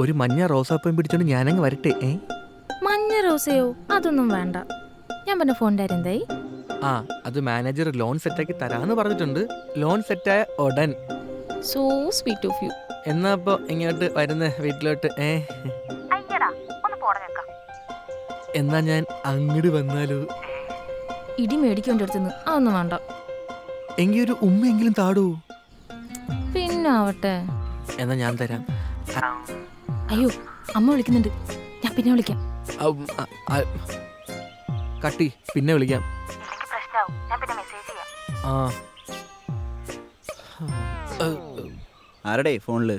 ഒരു മഞ്ഞ റോസാപ്പൂം പിടിച്ചോണ്ട് ഞാനങ്ങ് വരട്ടെ. മഞ്ഞ റോസയോ? അതൊന്നും വേണ്ട. ഞാൻ പറഞ്ഞ ഫോണിന്റെ കാര്യം എന്തായി? ആ, അത് മാനേജർ ലോൺ സെറ്റാക്കി തരാന്ന് പറഞ്ഞിട്ടുണ്ട്. ലോൺ സെറ്റായ ഉടൻ. So sweet of you. എന്നാ അപ്പൊ ഇങ്ങോട്ട് വരുന്ന വീട്ടിലോട്ട്? എന്നാ ഞാൻ അങ്ങോട്ട് വന്നാലോ? ഇടി മേടിക്കേണ്ട അടുത്തുനിന്ന് അതൊന്നും വേണ്ട. എങ്കിൽ ഒരു ഉമ്മയെങ്കിലും താടൂ. പിന്നെ ആവട്ടെ. എന്നാ ഞാൻ തരാം. അയ്യോ, അമ്മ വിളിക്കുന്നുണ്ട്, ഞാൻ പിന്നെ വിളിക്കാം. കട്ടി, പിന്നെ വിളിക്കാം. ആ, ആരുടെ ഫോണില്?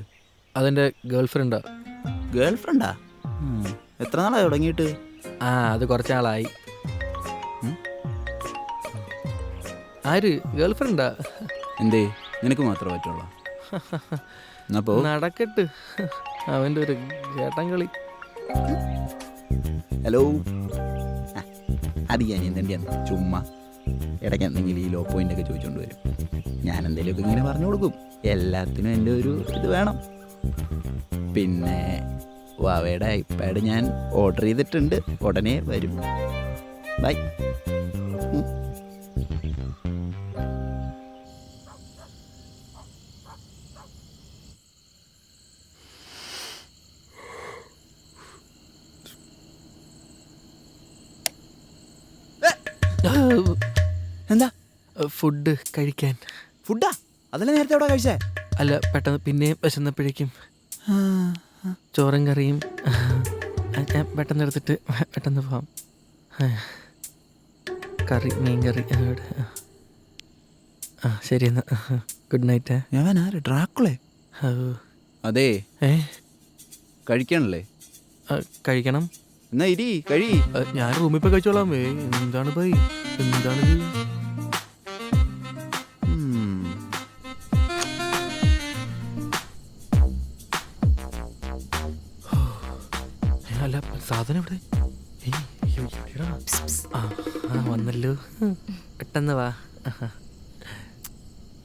അതെന്റെ ഗേൾഫ്രണ്ടാ. ഗേൾഫ്രണ്ടാ? എത്ര നാളായി തുടങ്ങിയിട്ട്? ആ, അത് കുറച്ചാളായി. ആര്? ഗേൾഫ്രണ്ടാ. എന്തേ, നിനക്ക് മാത്രമേ പറ്റുള്ളൂ? നടക്കട്ട്, അവന്റെ ഒരു ചേട്ടൻ കളി. ഹലോ, അത് ഞാൻ എന്തെങ്കിലും ചുമ്മാ ഇടയ്ക്ക് എന്തെങ്കിലും ഈ ലോ പോയിന്റ് ഒക്കെ ചോദിച്ചുകൊണ്ട് വരും. ഞാൻ എന്തെങ്കിലുമൊക്കെ ഇങ്ങനെ പറഞ്ഞു കൊടുക്കും. എല്ലാത്തിനും എൻ്റെ ഒരു ഇത് വേണം. പിന്നെ വാവയുടെ ഐപാഡ് ഞാൻ ഓർഡർ ചെയ്തിട്ടുണ്ട്, ഉടനെ വരും. ബൈ. എന്താ? ഫുഡ് കഴിക്കാൻ. ഫുഡാ? അതല്ലേ നേരത്തെ എവിടെ കഴിച്ചേ? അല്ല, പെട്ടെന്ന് പിന്നെയും വിശന്നപ്പോഴേക്കും ചോറും കറിയും ഞാൻ പെട്ടെന്ന് എടുത്തിട്ട് പെട്ടെന്ന് പോവാം. കറി, മീൻ കറി. ആ, ശരി എന്നാ. Good night. ഞാൻ ആര്? ഡ്രാക്കുളെ? അതെ, കഴിക്കണല്ലേ? കഴിക്കണം. എന്നാ ഇരി, കഴി. ഞാൻ റൂമിൽ പോയി കഴിച്ചോളാം. എന്താണ് പോയി? എന്താണിത്? അല്ല, സാധനം ഇവിടെ വന്നല്ലോ. പെട്ടെന്ന് വാ.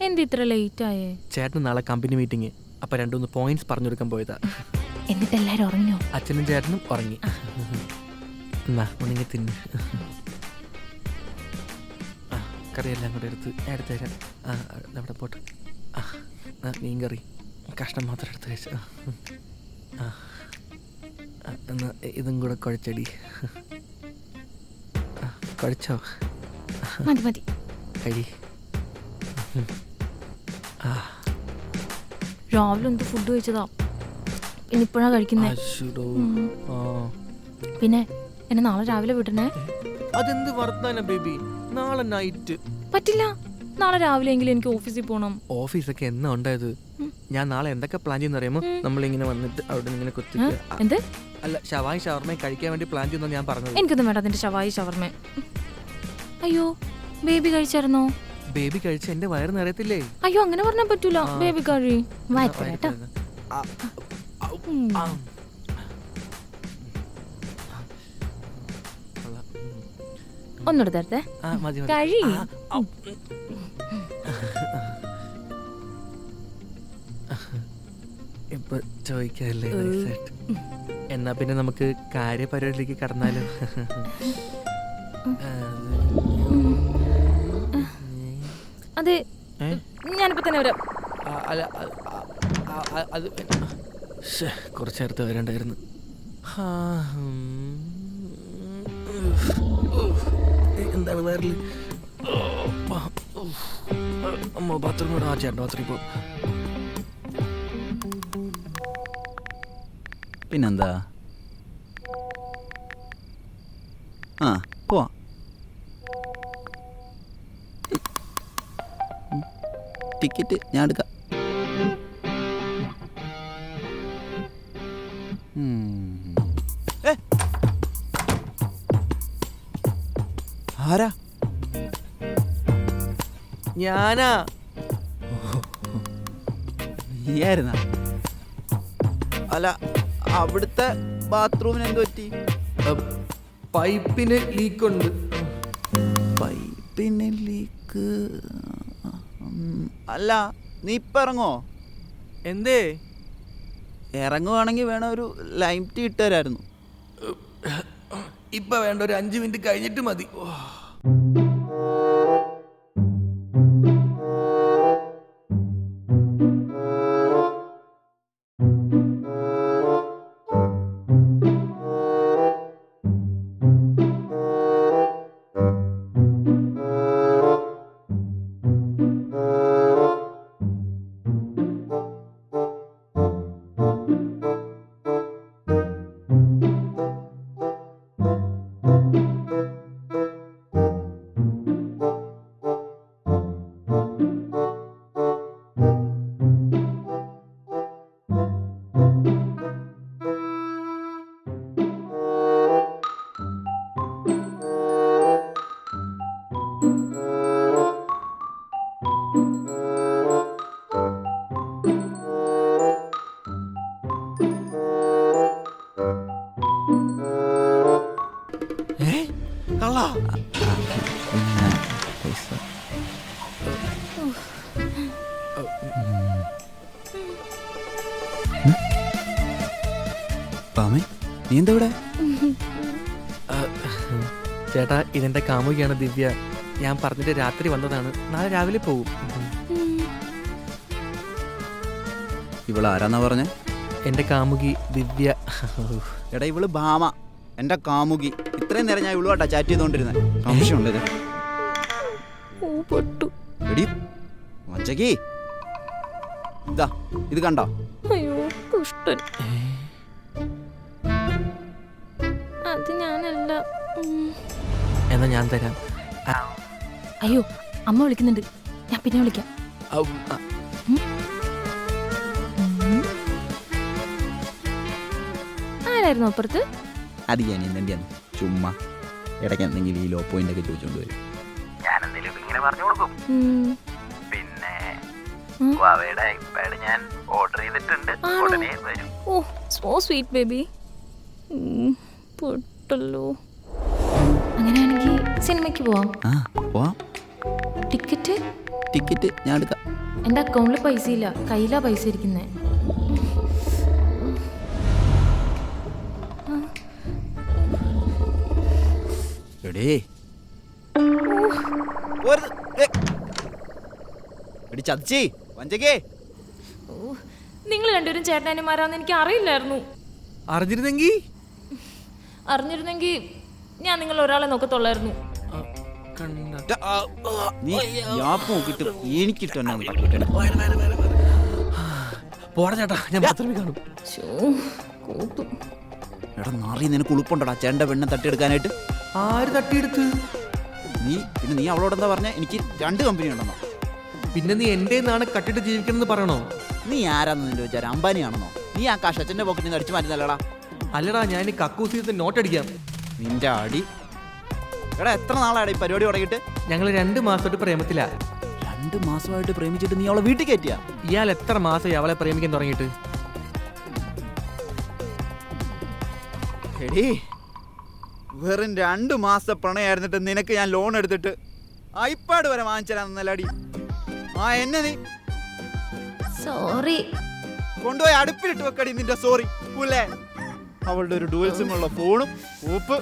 എന്താ ഇത്ര ലേറ്റ് ആയേ? ചേട്ടന് നാളെ കമ്പനി മീറ്റിംഗ്, അപ്പൊ 2-3 പോയിന്റ്സ് പറഞ്ഞു കൊടുക്കാൻ പോയതാ. എന്നിട്ട് എല്ലാരും ഉറങ്ങിയോ? അച്ഛനും ചേട്ടനും ഉറങ്ങി. എന്നാ ഉണങ്ങി തിന്ന്. കറിയെല്ലാം കൂടെ എടുത്ത് തരാം. അവിടെ പോട്ടെ. മീൻ കറി കഷ്ണം മാത്രം എടുത്ത് കഴിച്ചു. എന്നാ ഇതും കൂടെ കുഴച്ചടി. കുഴച്ചോ? മതി മതി, കഴി. രാവിലെ എന്ത് ഫുഡ് കഴിച്ചതാ, പിന്നെ ഇപ്പോഴാ കഴിക്കുന്നേ. പിന്നെ എന്നെ നാളെ രാവിലെ വിടണേ. അതെന്ത് വർത്താനം ബേബി? നാളെ നൈറ്റ് പറ്റില്ല, നാളെ രാവിലെ എങ്കിലും എനിക്ക് ഓഫീസിൽ പോകണം. ഓഫീസൊക്കെ എന്നാ ഉണ്ടായത്? ഞാൻ നാളെ എന്തൊക്കെ പ്ലാൻ ചെയ്യുന്ന അറിയാമോ? നമ്മളിങ്ങനെ വന്നിട്ട് അവിടെ ഇങ്ങനെ എന്ത്? അല്ല, ഷവായി ഷവർമ കഴിക്കാൻ വേണ്ടി പ്ലാൻ ചെയ്യുന്ന ഞാൻ പറഞ്ഞത്. എനിക്കൊന്നും വേണ്ട അതിന്റെ ഷവായി ഷവർമ. അയ്യോ, ബേബി കഴിച്ചായിരുന്നോ? ബേബി കഴിച്ച എന്റെ വയറ് നിറയത്തില്ലേ? അയ്യോ, അങ്ങനെ പറഞ്ഞാൽ പറ്റൂല. ബേബി കഴി വയറ്റേട്ടാ. ഒന്നുകൂടെ തരട്ടെ? കഴി. ഇപ്പൊ ചോദിക്കാല്ലേ? എന്നാ പിന്നെ നമുക്ക് കാര്യപരിപാടിയിലേക്ക് കടന്നാലോ? അതെ, ഞാനിപ്പോ തന്നെ വരാം. അല്ല, അത് കുറച്ച് നേരത്തെ വരണ്ടായിരുന്നു. എന്താണ് വയറിൽ? അമ്മ ബാത്റൂമിലൂടെ. ആ, ചേട്ടൻ ബാത്റൂമിൽ പോകും. പിന്നെന്താ? ആ, പോവാ. ടിക്കറ്റ് ഞാൻ എടുക്കാം. ആരാ? ഞാനാ. നീയായിരുന്നാ? അല്ല, അവിടുത്തെ ബാത്റൂമിന് എന്ത് പറ്റി? പൈപ്പിന് ലീക്കുണ്ട്. പൈപ്പിന് ലീക്ക്? അല്ല, നീ ഇപ്പം ഇറങ്ങോ? എന്തേ? ഇറങ്ങുവാണെങ്കിൽ വേണം ഒരു ലൈം ടീ ഇട്ടുതരായിരുന്നു. ഇപ്പൊ വേണ്ട, ഒരു 5 മിനിറ്റ് കഴിഞ്ഞിട്ട് മതി. കള്ളാ, പിന്നെ പൈസ പാമേ, നീ എന്താ ഇവിടെ? ചേട്ടാ ഇതെന്റെ കാമുകിയാണ് ദിവ്യ. ഞാൻ പറഞ്ഞിട്ട് രാത്രി വന്നതാണ്. നാളെ രാവിലെ പോകും. ഇവളാരാന്നാ പറഞ്ഞേ? എന്റെ കാമുകി ദിവ്യ. എടാ ഇവള് ഭാമ, എന്റെ കാമുകി. ഇത്രയും നേരം ഞാൻ ഇവളുമായിട്ടാ ചാറ്റ് ചെയ്തോണ്ടിരുന്നത്. സംശയമുണ്ട് ഇത്. എടി വഞ്ചകി, ഇതാ ഇത് കണ്ടോ? അയ്യോ കുഷ്ടൻ, അത് ഞാനല്ല. എന്നാ ഞാൻ തരാം. അയ്യോ അമ്മ വിളിക്കുന്നുണ്ട്, ഞാൻ പിന്നെ വിളിക്കാം. ആരായിരുന്നു അപ്പുറത്ത്? അത് ഞാൻ എന്തെങ്കിലും ചുമ്മാ ഇടയ്ക്ക് എന്തെങ്കിലും ഈ ലോ പോയിന്റ് ഒക്കെ ചോദിച്ചോണ്ട് വരും. ഞാൻ എന്തെങ്കിലും ഇങ്ങനെ പറഞ്ഞു കൊടുക്കും. പിന്നെ അവയുടെ ഐപാഡ് ഞാൻ ഓർഡർ ചെയ്തിട്ടുണ്ട്, ഉടനെ വരും. ഓ സോ സ്വീറ്റ് ബേബി. പൊട്ടല്ലോ. അങ്ങനെയാണെങ്കിൽ സിനിമയ്ക്ക് പോവാം. ആ പോവാം. ടിക്കറ്റ് ഞാൻ എടുക്കാം. എൻ്റെ അക്കൗണ്ടിൽ പൈസ ഇല്ല, കയ്യിലാ പൈസ ഇരിക്കുന്നേ. നിങ്ങൾ രണ്ടുപേരും ചേട്ടനാനിമാരാന്ന് എനിക്ക് അറിയില്ലായിരുന്നു. അറിഞ്ഞിരുന്നെങ്കിൽ ഞാൻ നിങ്ങൾ ഒരാളെ നോക്കത്തുള്ളായിരുന്നു. പോടാ ചേട്ടാ, ഞാൻ ബാത്റൂമിൽ കാണും. എടാ നാറി, നിനക്ക് ഉളുപ്പുണ്ടോടാ ചേട്ടൻ്റെ പെണ്ണെ തട്ടിയെടുക്കാനായിട്ട്? ആര് തട്ടിയെടുത്ത്? നീ അവളോട് എന്താ പറഞ്ഞ? എനിക്ക് 2 കമ്പനി ഉണ്ടെന്നോ? പിന്നെ നീ എന്റെ നാണ് കട്ടിട്ട് ജീവിക്കണമെന്ന് പറയണോ? നീ ആരാന്ന് നിന്റെ വിചാരം? അംബാനിയാണെന്നോ? നീ ആ കാശ് അച്ഛൻ്റെ പോക്കറ്റിൽ നിന്ന് അടിച്ചു മാറ്റുന്നല്ലടാ. അല്ലടാ, ഞാൻ ഈ കക്കൂസിന്ന് നോട്ട് അടിക്കാം. നിന്റെ അടി. എടാ എത്ര നാളാണ് ഈ പരിപാടി തുടങ്ങിയിട്ട്? ഞങ്ങൾ 2 മാസമായിട്ട് പ്രേമത്തിലാ. 2 മാസമായിട്ട് പ്രേമിച്ചിട്ട് നീ അവളെ വീട്ടിൽ കയറ്റിയാ? ഇയാൾ എത്ര മാസമായി അവളെ പ്രേമിക്കാൻ തുടങ്ങിയിട്ട്? എടീ, വെറും 2 മാസത്തെ പ്രണയായിരുന്നിട്ട് നിനക്ക് ഞാൻ ലോൺ എടുത്തിട്ട് ഐപാഡ് വരെ വാങ്ങിച്ചരാന്നല്ലടി. ആ എന്നെ നീ സോറി കൊണ്ടുപോയി അടുപ്പിലിട്ട് വെക്കടി നിന്റെ സോറി പുല്ലേ. അവളുടെ ഒരു ഡുവൽ സിം ഉള്ള ഫോണും ഉപ്പ്.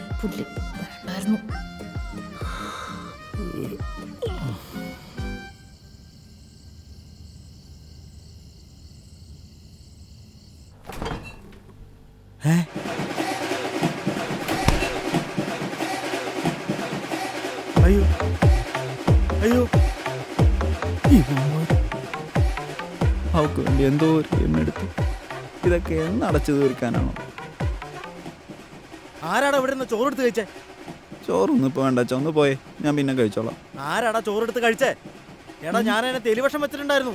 അയ്യോ അയ്യോ, അവൾക്ക് വേണ്ടി എന്തോ ഒരു എണ്ണെടുത്തു. ഇതൊക്കെ എന്നടച്ചു തീർക്കാനാണോ? ആരാടാ ഇവിടെ നിന്ന് ചോറെടുത്ത് കഴിച്ചേ? ചോറൊന്നും ഇപ്പൊ വേണ്ട, ഒന്ന് പോയേ, ഞാൻ പിന്നെ കഴിച്ചോളാം. ആരാടാ ചോറെടുത്ത് കഴിച്ചേ? എടാ ഞാൻ അതിനെ എലിവിഷം വെച്ചിട്ടുണ്ടായിരുന്നു.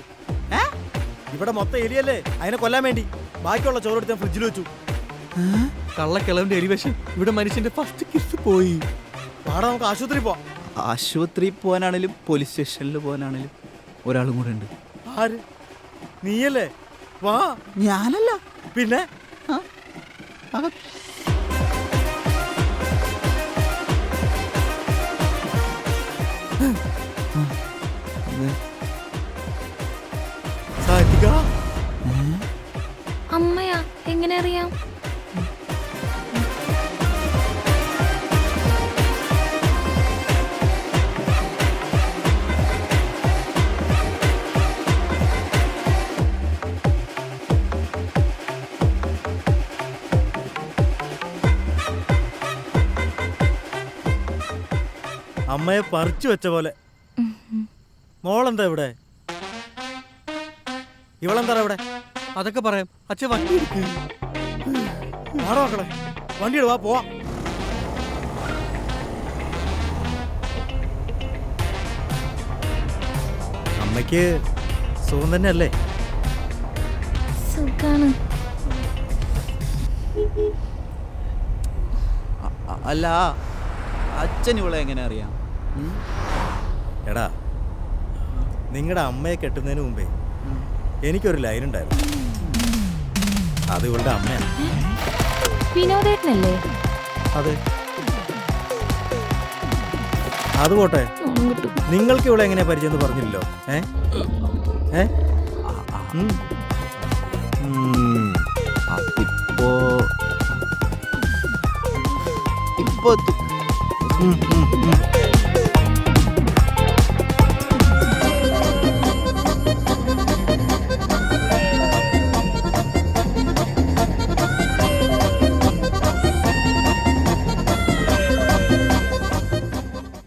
ഇവിടെ മൊത്തം എലിയല്ലേ, അതിനെ കൊല്ലാൻ വേണ്ടി ബാക്കിയുള്ള ചോറെടുത്ത് ഞാൻ ഫ്രിഡ്ജിൽ വെച്ചു. കള്ളക്കിളവിന്റെ എലിവശം. ഇവിടെ മനുഷ്യന്റെ ഫസ്റ്റ് കിസ് പോയി. പാടാ, നമുക്ക് ആശുപത്രി പോവാം. ആശുപത്രി പോകാനാണേലും പോലീസ് സ്റ്റേഷനിൽ പോകാനാണേലും ഒരാളും കൂടെ ഉണ്ട്. ആര്? നീയല്ലേ? വാ. ഞാനല്ല പിന്നെ അമ്മയാ? എങ്ങനെ അറിയാം? അമ്മയെ പറിച്ചു വെച്ച പോലെ. മോളെന്താ ഇവിടെ? ഇവളെന്താ ഇവിടെ? അതൊക്കെ പറയാം. അച്ഛൻ വണ്ടി എടുക്ക്. ആടോ മക്കളെ, വണ്ടി ഇടുവാ, പോവാ. അമ്മയ്ക്ക് സുഖം തന്നെയല്ലേ? സുഖാണ്. അല്ല, അച്ഛൻ ഇവളെ എങ്ങനെ അറിയാം? എടാ, നിങ്ങളുടെ അമ്മയെ കെട്ടുന്നതിന് മുമ്പേ എനിക്കൊരു ലൈൻ ഉണ്ടായിരുന്നു. അത് ഇവളുടെ അമ്മയാണ്. വിനോദേട്ടനല്ലേ? അതെ. അത് പോട്ടെ, നിങ്ങൾക്ക് ഇവിടെ എങ്ങനെയാ പരിചയം എന്ന് പറഞ്ഞില്ലല്ലോ. ഇപ്പോ